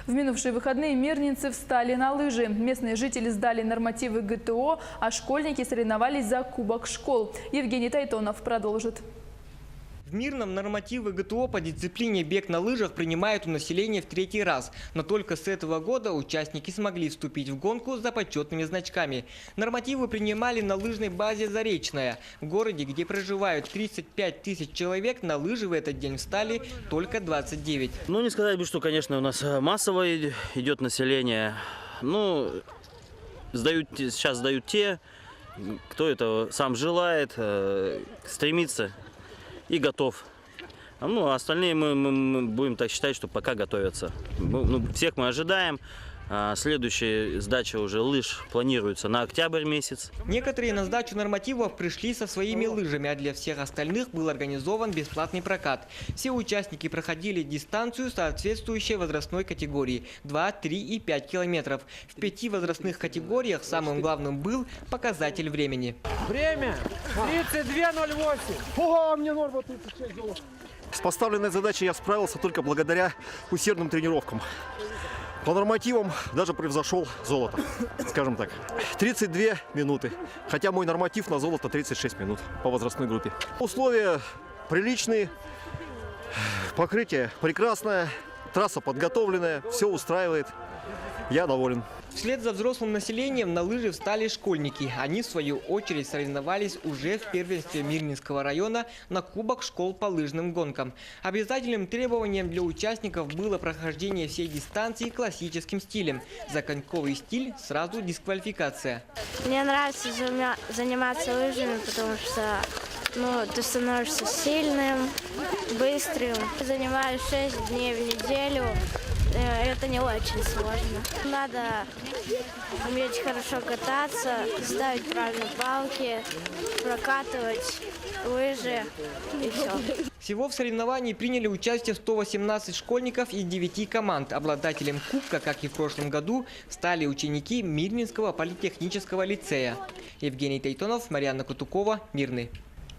В минувшие выходные мирнинцы встали на лыжи. Местные жители сдали нормативы ГТО, а школьники соревновались за Кубок школ. Евгений Тайтонов продолжит. В Мирном нормативы ГТО по дисциплине бег на лыжах принимают у населения в 3-й раз. Но только с этого года участники смогли вступить в гонку за почетными значками. Нормативы принимали на лыжной базе «Заречная». В городе, где проживают 35 тысяч человек, на лыжи в этот день встали только 29. Ну, не сказать бы, что, конечно, у нас массово идет население. Ну, сейчас сдают те, кто этого сам желает, стремится и готов. Ну, а остальные мы будем так считать, что пока готовятся. Всех мы ожидаем. Следующая сдача уже лыж планируется на октябрь месяц. Некоторые на сдачу нормативов пришли со своими лыжами, а для всех остальных был организован бесплатный прокат. Все участники проходили дистанцию, соответствующей возрастной категории – 2, 3 и 5 километров. В 5 возрастных категориях самым главным был показатель времени. Время 32:08. Ого, мне норма 36 золота. С поставленной задачей я справился только благодаря усердным тренировкам. По нормативам даже превзошел золото, скажем так. 32 минуты, хотя мой норматив на золото 36 минут по возрастной группе. Условия приличные, покрытие прекрасное, трасса подготовленная, все устраивает. Я доволен. Вслед за взрослым населением на лыжи встали школьники. Они, в свою очередь, соревновались уже в первенстве Мирнинского района на Кубок школ по лыжным гонкам. Обязательным требованием для участников было прохождение всей дистанции классическим стилем. За коньковый стиль сразу дисквалификация. Мне нравится заниматься лыжами, потому что ты становишься сильным, быстрым. Занимаюсь 6 дней в неделю. Это не очень сложно. Надо уметь хорошо кататься, ставить правильные палки, прокатывать лыжи и все. Всего в соревновании приняли участие 118 школьников из 9 команд. Обладателем кубка, как и в прошлом году, стали ученики Мирнинского политехнического лицея. Евгений Тайтонов, Марьяна Кутукова, Мирный.